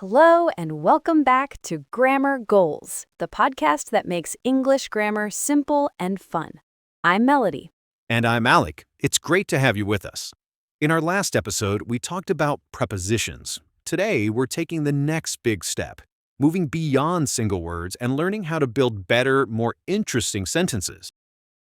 Hello, and welcome back to Grammar Goals, the podcast that makes English grammar simple and fun. I'm Melody. And I'm Alec. It's great to have you with us. In our last episode, we talked about prepositions. Today, we're taking the next big step, moving beyond single words and learning how to build better, more interesting sentences.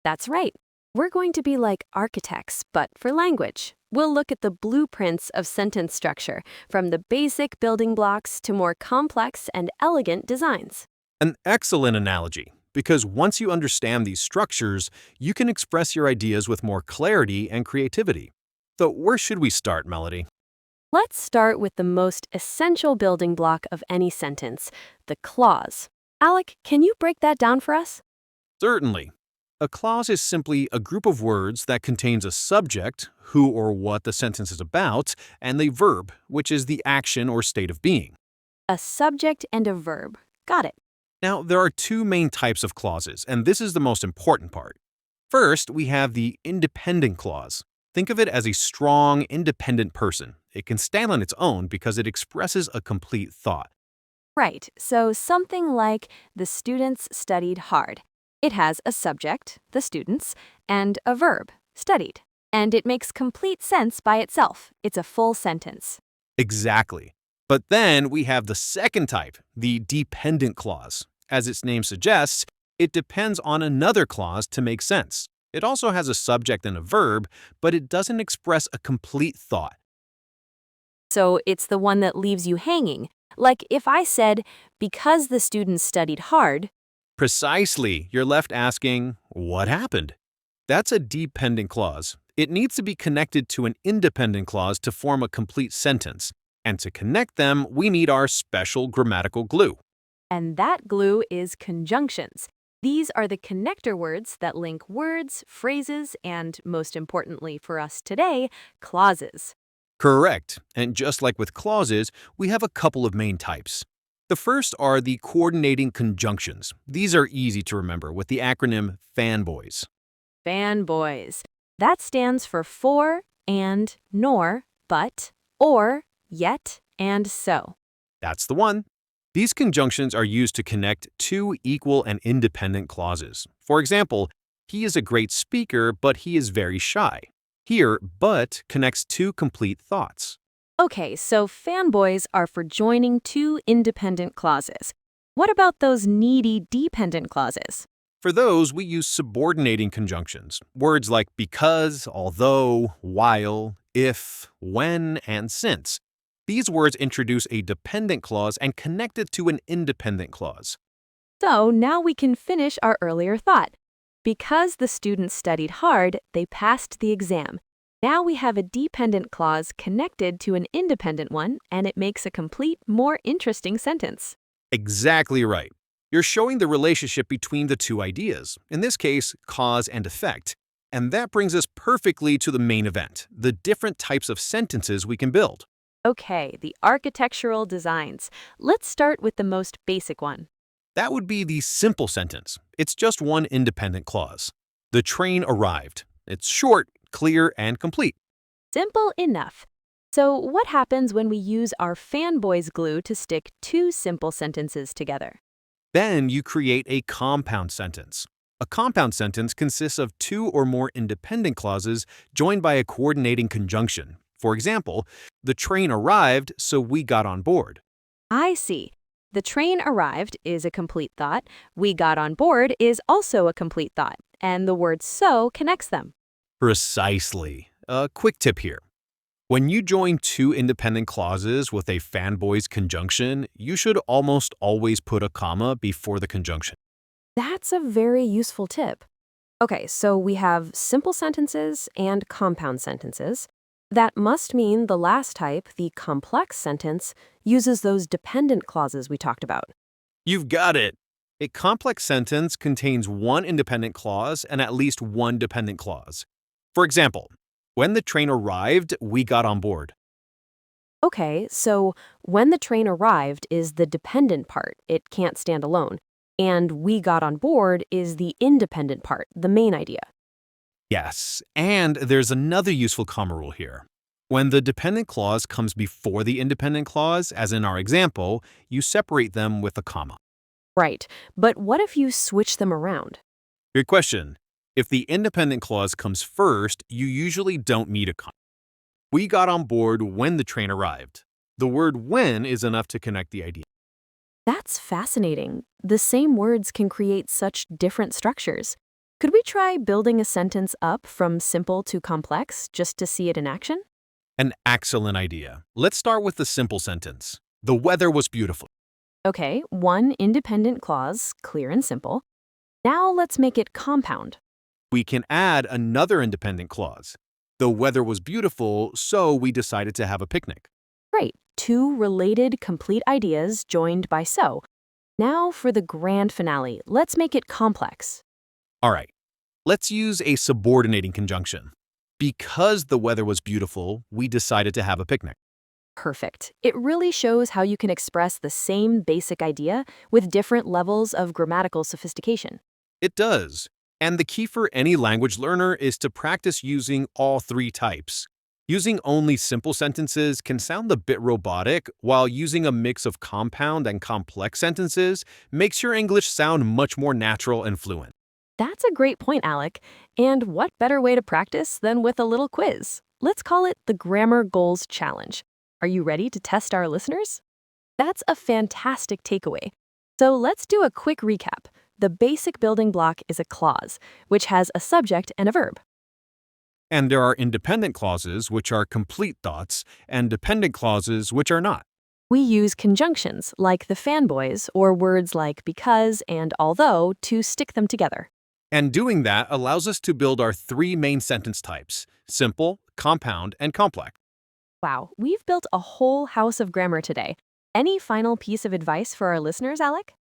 That's right. We're going to be like architects, but for language. We'll look at the blueprints of sentence structure, from the basic building blocks to more complex and elegant designs. An excellent analogy, because once you understand these structures, you can express your ideas with more clarity and creativity. So where should we start, Melody? Let's start with the most essential building block of any sentence, the clause. Alec, can you break that down for us? Certainly. A clause is simply a group of words that contains a subject, who or what the sentence is about, and the verb, which is the action or state of being. A subject and a verb. Got it. Now, there are two main types of clauses, and this is the most important part. First, we have the independent clause. Think of it as a strong, independent person. It can stand on its own because it expresses a complete thought. Right, so something like the students studied hard. It has a subject, the students, and a verb, studied. And it makes complete sense by itself. It's a full sentence. Exactly. But then we have the second type, the dependent clause. As its name suggests, it depends on another clause to make sense. It also has a subject and a verb, but it doesn't express a complete thought. So it's the one that leaves you hanging. Like if I said, because the students studied hard. Precisely, you're left asking, what happened? That's a dependent clause. It needs to be connected to an independent clause to form a complete sentence. And to connect them, we need our special grammatical glue. And that glue is conjunctions. These are the connector words that link words, phrases, and, most importantly for us today, clauses. Correct. And just like with clauses, we have a couple of main types. The first are the coordinating conjunctions. These are easy to remember with the acronym FANBOYS. Fanboys. That stands for and, nor, but, or, yet, and so. That's the one. These conjunctions are used to connect two equal and independent clauses. For example, he is a great speaker, but he is very shy. Here, but connects two complete thoughts. Okay, so fanboys are for joining two independent clauses. What about those needy dependent clauses? For those, we use subordinating conjunctions. Words like because, although, while, if, when, and since. These words introduce a dependent clause and connect it to an independent clause. So now we can finish our earlier thought. Because the students studied hard, they passed the exam. Now we have a dependent clause connected to an independent one, and it makes a complete, more interesting sentence. Exactly right. You're showing the relationship between the two ideas, in this case, cause and effect. And that brings us perfectly to the main event, the different types of sentences we can build. Okay, the architectural designs. Let's start with the most basic one. That would be the simple sentence. It's just one independent clause. The train arrived. It's short, clear, and complete. Simple enough. So what happens when we use our fanboys glue to stick two simple sentences together? Then you create a compound sentence. A compound sentence consists of two or more independent clauses joined by a coordinating conjunction. For example, the train arrived, so we got on board. I see. The train arrived is a complete thought. We got on board is also a complete thought. And the word so connects them. Precisely. A quick tip here. When you join two independent clauses with a fanboys conjunction, you should almost always put a comma before the conjunction. That's a very useful tip. Okay, so we have simple sentences and compound sentences. That must mean the last type, the complex sentence, uses those dependent clauses we talked about. You've got it. A complex sentence contains one independent clause and at least one dependent clause. For example, when the train arrived, we got on board. Okay, so when the train arrived is the dependent part. It can't stand alone. And we got on board is the independent part, the main idea. Yes, and there's another useful comma rule here. When the dependent clause comes before the independent clause, as in our example, you separate them with a comma. Right, but what if you switch them around? Good question. If the independent clause comes first, you usually don't need a comma. We got on board when the train arrived. The word when is enough to connect the idea. That's fascinating. The same words can create such different structures. Could we try building a sentence up from simple to complex just to see it in action? An excellent idea. Let's start with the simple sentence. The weather was beautiful. Okay, one independent clause, clear and simple. Now let's make it compound. We can add another independent clause. The weather was beautiful, so we decided to have a picnic. Great, two related complete ideas joined by so. Now for the grand finale, let's make it complex. All right, let's use a subordinating conjunction. Because the weather was beautiful, we decided to have a picnic. Perfect. It really shows how you can express the same basic idea with different levels of grammatical sophistication. It does. And the key for any language learner is to practice using all three types. Using only simple sentences can sound a bit robotic, while using a mix of compound and complex sentences makes your English sound much more natural and fluent. That's a great point, Alec. And what better way to practice than with a little quiz? Let's call it the Grammar Goals Challenge. Are you ready to test our listeners? That's a fantastic takeaway. So let's do a quick recap. The basic building block is a clause, which has a subject and a verb. And there are independent clauses, which are complete thoughts, and dependent clauses, which are not. We use conjunctions like the fanboys or words like because and although to stick them together. And doing that allows us to build our three main sentence types: simple, compound, and complex. Wow, we've built a whole house of grammar today. Any final piece of advice for our listeners, Alec?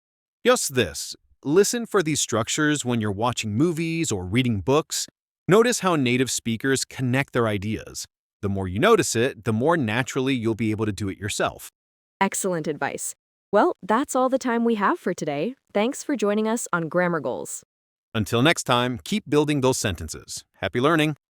Just this. Listen for these structures when you're watching movies or reading books. Notice how native speakers connect their ideas. The more you notice it, the more naturally you'll be able to do it yourself. Excellent advice. Well, that's all the time we have for today. Thanks for joining us on Grammar Goals. Until next time, keep building those sentences. Happy learning!